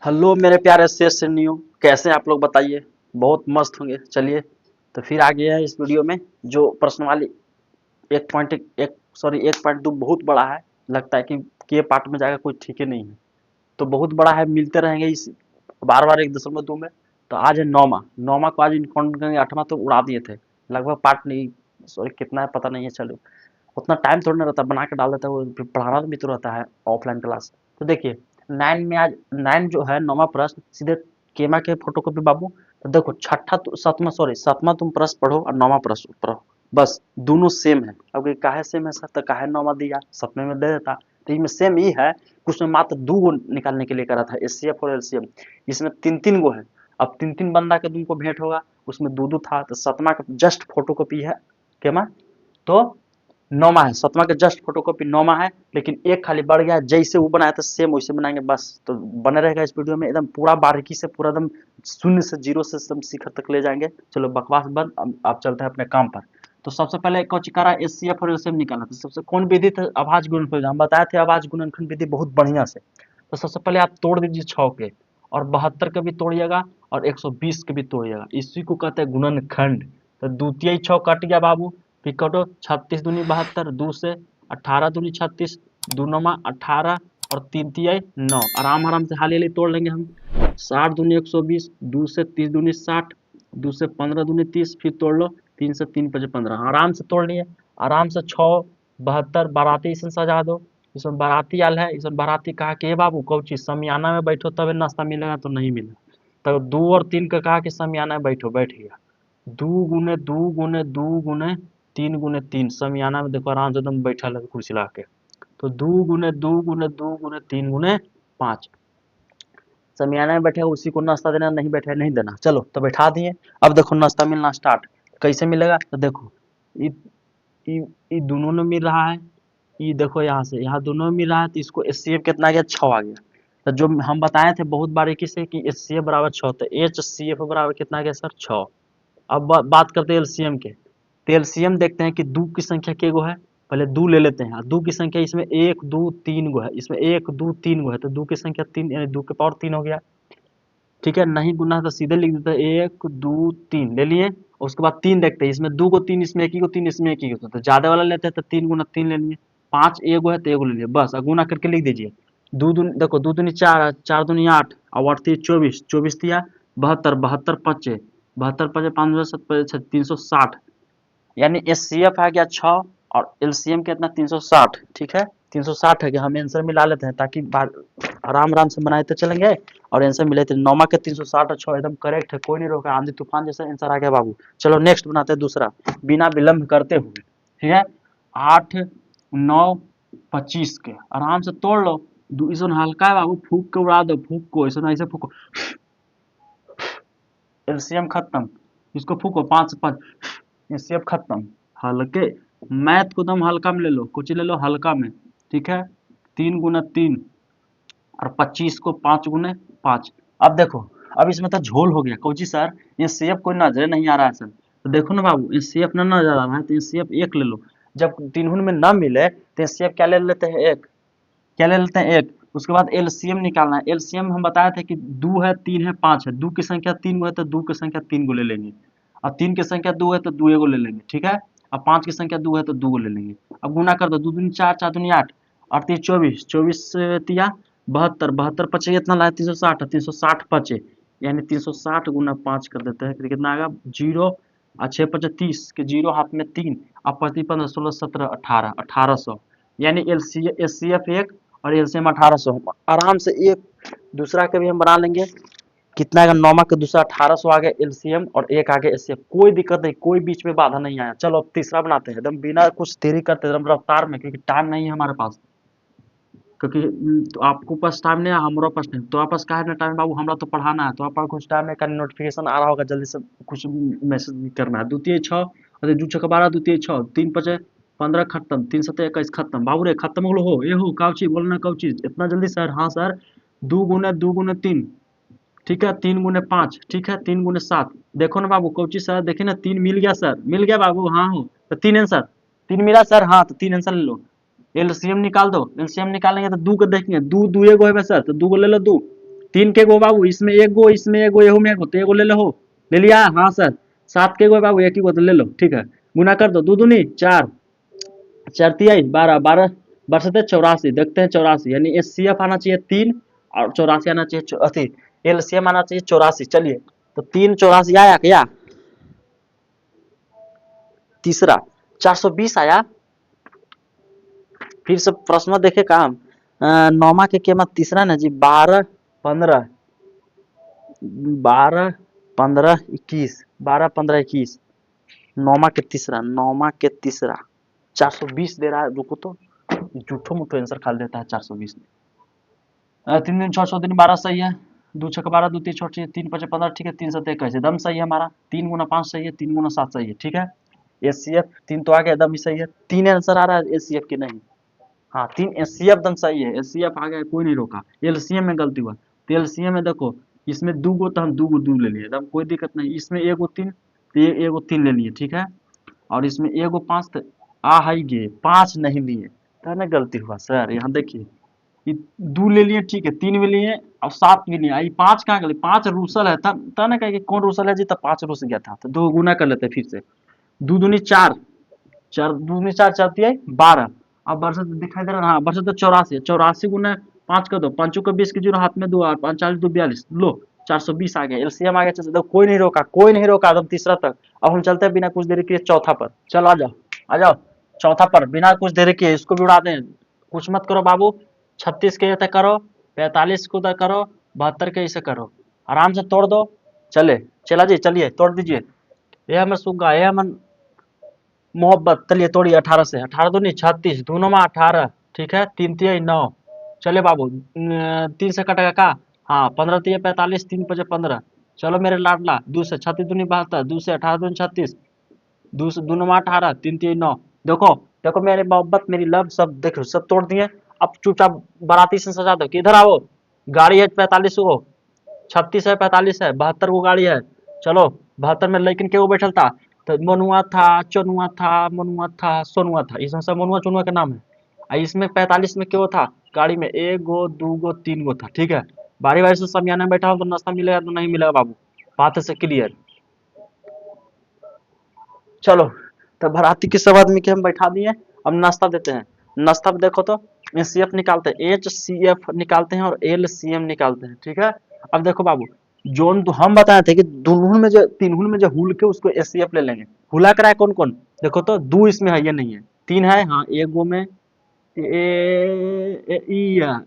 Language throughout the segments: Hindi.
हेलो मेरे प्यारे सेशनियों, कैसे हैं आप लोग बताइए। बहुत मस्त होंगे। चलिए तो फिर आ गया है इस वीडियो में जो प्रश्न वाली 1.2 बहुत बड़ा है। लगता है कि ये पार्ट में जाएगा कोई ठीक ही नहीं है, तो बहुत बड़ा है। मिलते रहेंगे इस बार बार 1.2 में। तो आज है नौमा नौमा को आज इन्फॉर्म करेंगे। 8वां तो उड़ा दिए थे लगभग। पार्ट नहीं, सॉरी कितना है पता नहीं है। चलो उतना टाइम थोड़ी ना रहता, बना के डाल देता है वो, फिर पढ़ाना भी तो रहता है ऑफलाइन क्लास। तो देखिए 9 में आज 9 जो है 9वां प्रश्न सीधे केमा के फोटो कॉपी बाबू। तो देखो छठा तो सातवां तुम प्रश्न पढ़ो और 9वां प्रश्न पढ़ो। बस दोनों सेम है। अब ये काहे सेम है सर, तो काहे 9वां दिया 7वें में दे देता। तो इसमें सेम ही है, कुछ में मात्र 2 गो निकालने के लिए करा था, एचसीएफ और एलसीएम। इसमें 3-3 गो है। अब 3-3 बंदा के तुमको भेंट होगा, उसमें 2-2 था। तो 7वां का जस्ट फोटो कॉपी है केमा। तो 9वां है, 7वां का जस्ट फोटोकॉपी 9वां है, लेकिन एक खाली बढ़ गया। जैसे वो बनाया था सेम वैसे बनाएंगे बस। तो बने रहेगा इस वीडियो में एकदम पूरा बारीकी से, पूरा एकदम शून्य से जीरो से एकदम शिखर तक ले जाएंगे। चलो बकवास बंद, अब आप चलते हैं अपने काम पर। तो सबसे पहले कोचिकारा एचसीएफ और एलसीएम निकालना था। सबसे कौन विधि था? अभाज्य गुणनफल। हम बताए थे अभाज्य गुणनखंड विधि बहुत बढ़िया से। तो सबसे पहले आप तोड़ दीजिए 6 के, और 72 के भी तोड़िएगा, और 120 के भी तोड़िएगा। इसी को कहते हैं गुणनखंड। तो द्वितीय 6 कट गया बाबू। फिर कटो 36 दूनी 72, 2 से 18 दूनी 36, 2 नौमा 18 और 3 तिहाई 9। आराम आराम से हाली हाली तोड़ लेंगे हम। 60 दूनी 120, 2 से 30 दूनी 60, 2 से 15 दूनी 30, फिर तोड़ लो 3 से 3 5 15। आराम से तोड़ लिए। आराम से 6 72 बाराती इसमें सजा दो। इसमें बाराती आल है, इसमें बाराती कहा कि हे बाबू कौची समियाना में बैठो तब नाश्ता मिलेगा, तो नहीं मिला। तो 2 और 3 का कहा कि समियाना में बैठो, बैठ गया। 2 गुने 2 गुने 2 गुने 3 गुने 3, समियाना में देखो आराम से एकदम बैठा है कुर्सी ला के। तो 2 गुने 2 गुने 2 गुने 3 गुने 5। समियाना में बैठे उसी को नाश्ता देना, नहीं बैठे नहीं देना। चलो तो बैठा दिए। अब देखो नाश्ता मिलना स्टार्ट। कैसे मिलेगा? तो देखो ये ये दोनों ने मिल रहा है। ये देखो यहाँ से यहाँ दोनों में मिल रहा है, तो इसको एचसीएफ कितना आ गया? 6 आ गया। तो जो हम बताए थे बहुत बारीकी से कि एचसीएफ बराबर 6, तो एचसीएफ बराबर कितना आ गया सर? 6। अब बात करते हैं एलसीएम के। तो एलसीएम देखते हैं कि 2 की संख्या के गो है। पहले 2 ले लेते हैं। 2 की संख्या इसमें 1 2 3 गो है, इसमें 1 2 3 गो है। तो 2 की संख्या 3 यानी 2 के पावर 3 हो गया। ठीक है, नहीं गुना तो सीधे लिख देते हैं 1 2 3 ले लिए। उसके बाद 3 देखते हैं, इसमें 2 को 3, इसमें 1 ही को 3, इसमें 1 ही को। तो ज्यादा वाला लेते हैं तो 3 गुना 3 ले लिए। 5 एगो है तो एगो ले लिए बस। अब गुना करके लिख दीजिए। दो दूनी देखो, 2 दूनी 4, 4 दूनी 8 और 8 3 24, 24 दिया 72, 72 पचे 72 पचे 5 7 360। यानी एचसीएफ आ गया 6 और एलसीएम कितना? 360। ठीक है, 360 है कि हम आंसर मिला लेते हैं ताकि आराम आराम से बनाते चलेंगे और आंसर मिले थे। 9 के 360 और 6 एकदम करेक्ट है, कोई नहीं रोका। आंधी तूफान जैसा आंसर आ गया बाबू। चलो नेक्स्ट बनाते हैं दूसरा, बिना विलंब करते हुए। ठीक है, 8 9 25 के आराम से तोड़ लो। इसमें हल्का है बाबू, फूक के उड़ा दो। फूक को ऐसे फूको। एलसीएम खत्म। इसको फूको 5 से 5, एचसीएफ खत्म। हल्के मैथ को तुम हल्का में ले लो, कुछ ले लो हल्का में। ठीक है, 3 गुना 3 और 25 को 5 गुने 5। अब देखो, अब इसमें तो झोल हो गया। कौची सर ये सेफ कोई नजर नहीं आ रहा है सर। तो देखो ना बाबू, ये सेफ ना नजर आ रहा है, तो ये सेफ 1 ले लो। जब तीनों में ना मिले तो ये सेफ क्या ले लेते हैं? 1। क्या ले लेते हैं? 1। उसके बाद एलसीएम निकालना है। एलसीएम हम बताए थे कि 2 है 3 है 5 है। 2 की संख्या 3 गो है तो 2 की संख्या 3 गो ले लेंगे। और 3 की संख्या 2 है तो 2 गो ले लेंगे। ठीक है, अब 5 की संख्या 2 है तो 2 गो ले लेंगे। अब गुना कर दो, 2 दूनी 4, 4 दूनी 8, 8 तीन 24, 24 तिया 72, 72 पचे कितना लाए? 360, 360 पचे यानी 360 गुना 5 कर देते हैं। फिर कितना आएगा? 0 और 6 पचे 30 के 0 हाथ में 3 और 25 15 16 17 18, 1800। यानी एचसीएफ 1 और एलसीएम 1800। आराम से एक दूसरा के भी हम बना लेंगे। कितना आएगा? 9 का दूसरा 1800 आ गया एलसीएम और 1 आ गया एचसीएफ। कोई दिक्कत नहीं, कोई बीच में बाधा नहीं आया। चलो अब तीसरा बनाते हैं एकदम बिना कुछ देरी करते एकदम रफ्तार में, क्योंकि टाइम नहीं है हमारे पास। क्योंकि तो आपको पास टाइम नहीं है, हमारे पास नहीं। तो आपस का है ना टाइम बाबू, हमरा तो पढ़ाना है। तो आप कुछ टाइम में नोटिफिकेशन आ रहा होगा, जल्दी से कुछ मैसेज करना है। द्वितीय 6 अरे 2 6 12, द्वितीय 6 3 5 15 खत्म, 3 7 21 खत्म। बाबू रे खत्म हो लो हो ये हो काउची बोलना काउची इतना जल्दी सर? हाँ सर, 2 गुने 3। ठीक है, 3 गुने 5। ठीक है, 3 गुने 7। देखो ना बाबू कौची सर, देखिए ना 3 मिल गया सर, मिल गया बाबू। हाँ हो तो 3 आंसर, 3 मिला सर। हाँ तो 3 आंसर ले लो। एलसीएम निकाल दो। एलसीएम निकालेंगे तो 2 को देखेंगे, 2 2 गो है सर, तो 2 को ले लो। 2 तीन के गो बाबू, इसमें एक गो, इसमें एक गो, एहू में एक गो, तो एगो ले लो हो। ले लिया? हाँ सर। 7 के गो बाबू, एक ही गो, तो ले लो, ठीक है। गुना कर दो, दो दूनी 4, 4 तिहाई 12, 12 बरसते 84, देखते हैं 84, यानी एचसीएफ आना चाहिए 3 और 84 आना चाहिए, अथी एलसीएम आना चाहिए 84। चलिए, तो 3 84 आया क्या? तीसरा 420 आया। फिर से प्रश्न देखे काम, नौमा के कीमत तीसरा ना जी, 12 15, 12 15 21, 12 15 21, नौमा के तीसरा, नौमा के तीसरा 420 दे रहा है। रुको तो, झूठो मूठो आंसर खाली देता है 420 में। 3 दिन 6 दिन 12 सही है, 2 6 12, 2 3 छोड़ चाहिए, 3 5 15, ठीक है। 3 7 21 एकदम सही है हमारा। 3 गुना 5 सही है, 3 गुना 7 सही है, ठीक है। एचसीएफ 3 तो आ गया, एकदम ही सही है। 3 आंसर आ रहा है एचसीएफ की नहीं। हाँ 3 एचसीएफ एकदम सही है, एचसीएफ आ गया, कोई नहीं रोका। एलसीएम में गलती हुआ, तो एलसीएम में देखो, इसमें 2 गो तो हम 2 गो 2 ले लिए, एकदम कोई दिक्कत नहीं। इसमें 1 गो 3, तो ये 1 गो 3 ले लिए, ठीक है। और इसमें 1 गो 5, तो आ हाई गे 5 नहीं लिए, तो ना गलती हुआ सर। यहाँ देखिए, ये 2 ले लिए, ठीक है, 3 भी लिए और 7 भी लिए, आई 5 कहाँ गए? 5 रूसल है, तब ना कहे कि कौन रूसल है जी, तब 5 रूस गया था, तो 2 गुना कर लेते फिर से। 2 दूनी 4, 4 दूनी 4, 4 तिहाई 12। अब बरसत दिखाई दे रहा है, हाँ बरसत तो 84, 84 गुना 5 कर दो, 5 को 20 की जीरो हाथ में दो, और 45 दो 42, लो 420 आ गया, एलसीएम आ गया। चलो कोई नहीं रोका, कोई नहीं रोका एकदम तीसरा तक। अब हम चलते हैं बिना कुछ देरी किए चौथा पर। चलो आ जाओ, आ जाओ चौथा पर, बिना कुछ देरी किए इसको भी उड़ा दें। कुछ मत करो बाबू, 36 के तक करो, 45 को तक करो, 72 के इसे करो, आराम से तोड़ दो। चले चला जी, चलिए तोड़ दीजिए। ये हमें सुगा, ये हमें मोहब्बत, चलिए तोड़िए। 18 से, 18 दूनी 36, दोनों में 18, ठीक है। 3 तिहाई 9, चले बाबू 3 से कटेगा का? हाँ 15 तिहाई 45, 3 पचे 15, चलो मेरे लाडला। 2 से 36 दूनी 72, 2 से 18 दूनी 36, 2 से दोनों में 18, 3 तिहाई 9। देखो देखो मेरे मोहब्बत, मेरी लव, सब देखो सब तोड़ दिए। अब चुपचाप बाराती से सजा दो कि इधर आओ। गाड़ी है 45 को, 36 है, 45 है, 72 को गाड़ी है। चलो 72 में लेकिन केहू बैठल था, तो मनुआ था, चनुआ था, मनुआ था, सोनुआ था, इसमें सब मनुआ चनुआ का नाम है। और इसमें 45 में क्यों था गाड़ी में? 1 गो 2 गो 3 गो था, ठीक है। बारी बारी से सब में बैठा हो, तो नाश्ता मिलेगा तो नहीं मिलेगा बाबू, बात से क्लियर। चलो, तो बाराती के सब आदमी के हम बैठा दिए, अब नाश्ता देते हैं। नाश्ता में देखो तो एचसीएफ निकालते हैं, एचसीएफ निकालते हैं और एलसीएम निकालते हैं, ठीक है। अब देखो बाबू, जोन तो हम बताए थे कि दुनहुन में जो तीनहुन में जो हुल के उसको एचसीएफ ले लेंगे। हुला कराए कौन कौन? देखो तो 2 इसमें है, ये नहीं है। 3 है, हाँ एक गो में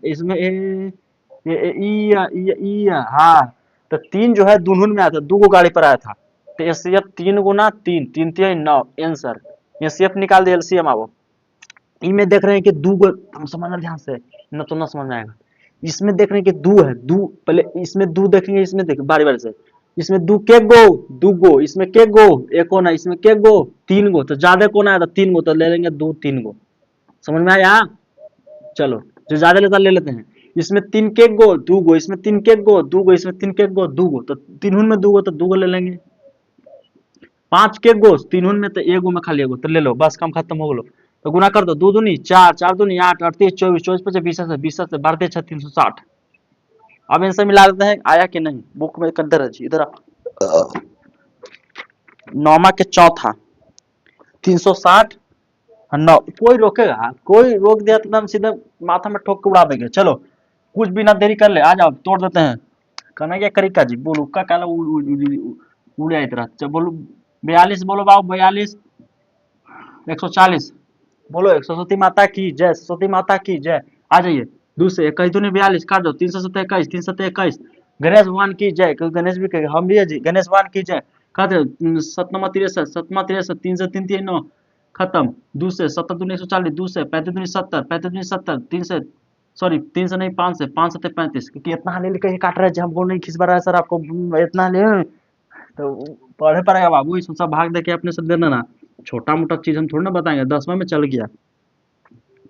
इसमें हाँ, तो 3 जो है दुनहुन में आया था, 2 गो गाड़ी पर आया था, तो एचसीएफ 3 गुना 3, 3 तिहाई 9 आंसर। एचसीएफ निकाल दिया, एलसीएम आओ। इनमें देख रहे हैं कि 2 गो, हम समझना ध्यान से, न तो ना समझ में आएगा। इसमें देख रहे हैं कि 2 है, 2 पहले इसमें 2 देखेंगे, इसमें देखें बारी बारी से। इसमें 2 के गो, 2 गो, इसमें के गो, एक होना, इसमें के गो 3 गो, तो ज्यादा कौन आया था? 3 गो, तो ले लेंगे 2 3 गो। समझ में आया? चलो, जो ज्यादा लेता ले लेते हैं। इसमें 3 के गो 2 गो, इसमें 3 के गो 2 गो, इसमें 3 के गो 2 गो, तो तीनों में 2 गो, तो 2 गो ले लेंगे। 5 के गो तीनों में, तो एगो में खाली एगो, तो ले लो, बस काम खत्म हो गलो। तो गुना कर दो, 2 दूनी 4, 4 दूनी 8, 38 24, 24 पचे 20 से 20 से 12 6 360। अब इनसे मिला देते हैं, आया कि नहीं? बुक में कद्दर है जी, इधर नौमा के चौथा 360 9, कोई रोकेगा? कोई रोक दिया तो हम सीधे माथा में ठोक के उड़ा देंगे। चलो कुछ बिना देरी कर ले, आ जाओ तोड़ देते हैं। कन्हैया करिका जी बोलो, का काला उड़ आई तरह। चल बोलो 42, बोलो बाबू 42, 140, बोलो 100 माता की जय, सरस्वती माता की जय। आ जाइए। 2 से 21 दूनी 42, काट दो, 3 से 7 21, 3 से 21, गणेश भगवान की जय। क्योंकि गणेश भी कहेगा, हम भी है जी, गणेश भगवान की जय। खाते 7 63, 7 63, 3 से 3 3 9, खत्म। 2 से 7 दूनी 140, 2 से 35 दूनी 70, 35 दूनी 70, 3 से, सॉरी 3 से नहीं 5 से, 5 7 35, क्योंकि इतना ले लेके काट रहे हैं, हमको नहीं खिंचवा रहा है सर, आपको इतना ले तो पढ़े पड़ेगा बाबू, इसमें सब भाग दे के अपने से देना ना। छोटा मोटा चीज हम थोड़ी ना बताएंगे, 10वां में चल गया।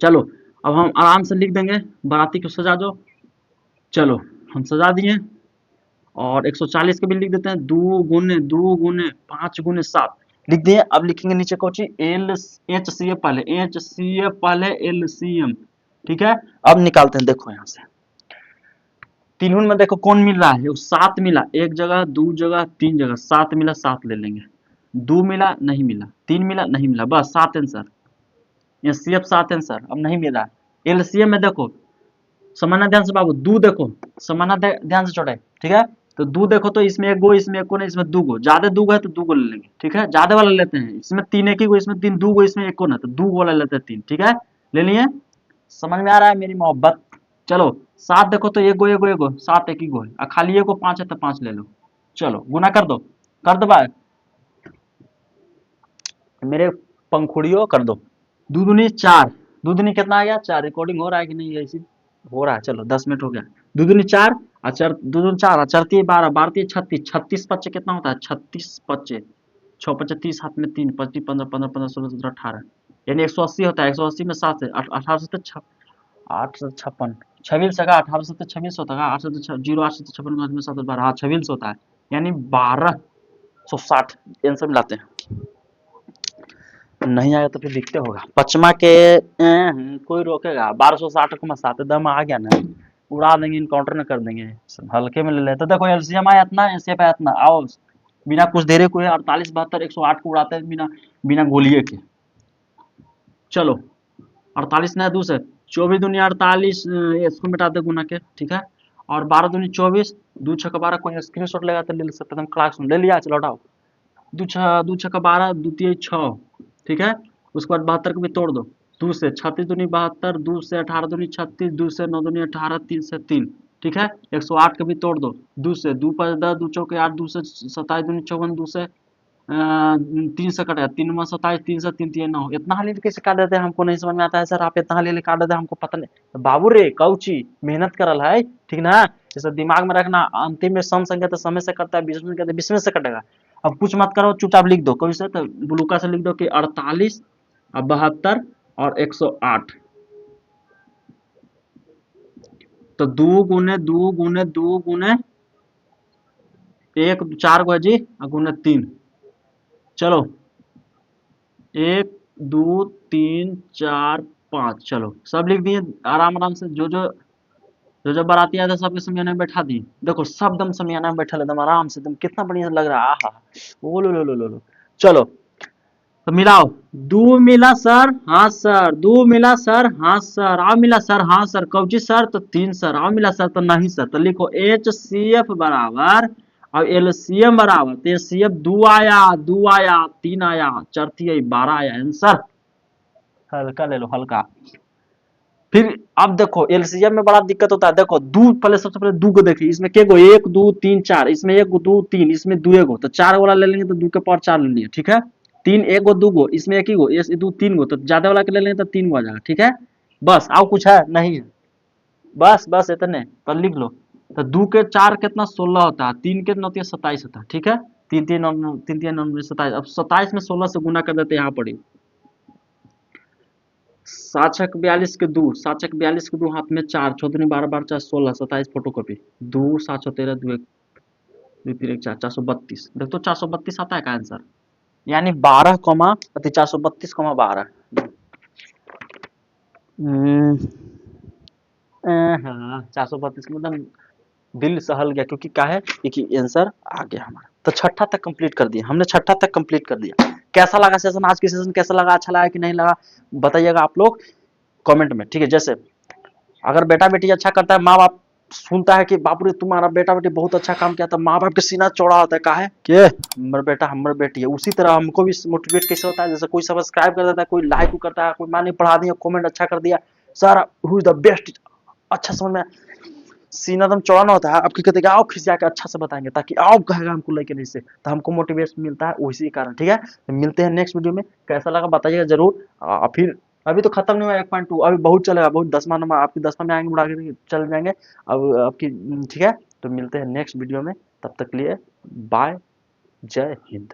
चलो अब हम आराम से लिख देंगे, बाराती को सजा दो। चलो हम सजा दिए, और 140 के भी लिख देते हैं, 2 गुने 5 गुने 7 लिख दिए। अब लिखेंगे नीचे कोची, एल एच सी एफ पहले, एच सी एफ पहले, एल सी एम, ठीक है। अब निकालते हैं, देखो यहाँ से तीनों में देखो कौन मिल रहा है, वो 7 मिला, एक जगह, 2 जगह, 3 जगह, 7 मिला, 7 ले लेंगे। 2 मिला, नहीं मिला, 3 मिला, नहीं मिला, बस 7 आंसर। ये सीएफ 7 आंसर, अब नहीं मिला। एलसीएम में देखो, समाना ध्यान से बाबू, दो देखो, समाना ध्यान से छोटे, ठीक है। तो दो देखो तो इसमें एक गो, इसमें एक को नहीं, इसमें दो गो, ज्यादा दो गो है तो दो गो ले लेंगे, ठीक है। ज्यादा वाला लेते हैं, इसमें 3 एक ही गो, इसमें 3 दो गो, इसमें एक को ना, तो दो गो वाला लेते हैं 3, ठीक है। ले लिए, समझ में आ रहा है मेरी मोहब्बत। चलो 7 देखो तो एक गो एक गो एक गो, 7 एक ही गो है, खाली एक को 5 है तो 5 ले लो। चलो गुना कर दो भाई मेरे पंखुड़ियों, कर दो। दो दूनी 4, दो दूनी कितना आ गया 4, रिकॉर्डिंग हो रहा है कि नहीं ऐसी, हो रहा है, चलो 10 मिनट हो गया। दो दूनी 4, अचर दो दूनी 4, अचरती 12, 12 36, 36 पच्चे कितना होता है, 36 पच्चे 6 पच्चे 30, हाथ में 3, 25 15 15 15 16 17 18, यानी 180 होता है। 180 में 7 से 18 से 8 से 56, 26 का 18 से 26 होता है, 8 से 0 8 से 56 में 7 12, हाँ 26 होता है, यानी 1260 आंसर मिलाते हैं। नहीं आया तो फिर लिखते होगा पचमा के कोई रोकेगा। 1260,7 दम आ गया ना, उड़ा देंगे, इनकाउंटर न कर देंगे, हल्के में ले लेते। देखो एलसीएम आया इतना, एसएफ आया इतना, आओ बिना कुछ देरे को 48 72 108 को उड़ाते हैं बिना बिना गोलिए के। चलो 48 नया 2 से 24 दुनिया 48, इसको मिटा दे गुना के, ठीक है। और 12 दुनी 24, 2 6 12, कोई स्क्रीनशॉट लेगा तो ले सकते हैं, क्लास ले लिया, चलो हटाओ। 2 6 12, 2 3 6, ठीक है। उसके बाद 72 को भी तोड़ दो, 2 से 36 दूनी 72, 2 से 18 दूनी 36, 2 से 9 दूनी 18, 3 से 3, ठीक है। 108 को भी तोड़ दो, 2 से 2 5 10, 2 चौके 8, 2 से 27 दूनी 54, 2 से 3 से कटा, 3 में 27, 3 से 3 3 9, इतना हाली कैसे काट देते हैं, हमको नहीं समझ में आता है सर, आप इतना हाली काट देते हैं, हमको पता नहीं। तो बाबू रे कौची मेहनत करल है, ठीक ना, जैसे दिमाग में रखना, अंतिम में सम संख्या तो समय से करता है, बीच में कहते 20 में से कटेगा। अब कुछ मत करो, चुपचाप लिख दो, कोई से तो बुलुका से लिख दो कि 48 और 72 और 108, तो 2 गुने 2 गुने 2 गुने 1 4 को है जी, और गुने 3, चलो 1 2 3 4 5, चलो सब लिख दिए आराम आराम से। जो बाराती आया था सबके समियाना में बैठा दिए, देखो सब दम समियाना में बैठा एकदम आराम से, एकदम कितना बढ़िया लग रहा है, आहा, ओ लो। चलो तो मिलाओ, 2 मिला सर, हाँ सर, 2 मिला सर, हाँ सर, आओ मिला सर, हाँ सर, कौची सर, तो 3 सर, आओ मिला सर, तो नहीं सर, तो लिखो एच सी एफ बराबर, और एलसीएम बराबर, तो एचसीएफ 2 आया, 2 आया, 3 आया, चरती आई 12 आया आंसर। हल्का ले लो हल्का। फिर अब देखो एलसीएम में बड़ा दिक्कत होता है, देखो दो पहले, सबसे पहले दो को देखिए, इसमें के गो 1 2 3 4, इसमें 1 2 3, इसमें 2 गो, तो 4 वाला ले लेंगे तो 2 के पावर 4 ले लेंगे, ठीक है। 3 1 गो 2 गो, इसमें एक ही गो, ये 2 3 गो, तो ज्यादा वाला के ले लेंगे तो 3 गो आ जाएगा, ठीक है। बस और कुछ है नहीं है, बस इतने पर लिख लो। तो 2 के 4 कितना 16 होता है, 3 के 9 27 होता है, ठीक है। 3 3 9 3 3 9 27, अब 27 में 16 से गुना कर देते हैं, यहाँ पड़ी 7 छक 42 के 2, 7 छक 42 के 2, हाथ में 4, 6 दूनी 12 12 4 16, 27 फोटोकॉपी, 2 7 6 13 2 1 2 3 1 4, 432, देख तो 432 आता है का आंसर, यानी 12 कॉमा 432 कॉमा 12। हाँ 432 मतलब दिल सहल गया, क्योंकि क्या है कि आंसर आ गया हमारा। तो छठा तक कंप्लीट कर दिया हमने, छठा तक कंप्लीट कर दिया। कैसा लगा सेशन, आज की सेशन कैसा लगा, अच्छा लगा कि नहीं लगा, बताइएगा आप लोग कमेंट में, ठीक है। जैसे अगर बेटा बेटी अच्छा करता है, माँ बाप सुनता है कि बापू रे तुम्हारा बेटा बेटी बहुत अच्छा काम किया, तो माँ बाप के सीना चौड़ा होता है, का है कि हमारा बेटा हमारा बेटी है। उसी तरह हमको भी मोटिवेट कैसे होता है, जैसे कोई सब्सक्राइब कर देता है, कोई लाइक करता है, कोई माँ ने पढ़ा दिया, कमेंट अच्छा कर दिया, sir who is the best, अच्छा समझ में, सीना एकदम चौड़ा ना होता है, आपकी कहते हैं आओ खिसिया के अच्छा से बताएंगे, ताकि आओ कहेगा हमको लेके नहीं से, तो हमको मोटिवेशन मिलता है उसी कारण, ठीक है। तो मिलते हैं नेक्स्ट वीडियो में, कैसा लगा बताइएगा जरूर। फिर अभी तो खत्म नहीं हुआ 1.2, अभी बहुत चलेगा, बहुत 10वां नंबर आपकी 10वां में आएंगे, बुढ़ा के चल जाएंगे अब आपकी, ठीक है। तो मिलते हैं नेक्स्ट वीडियो में, तब तक लिए बाय, जय हिंद।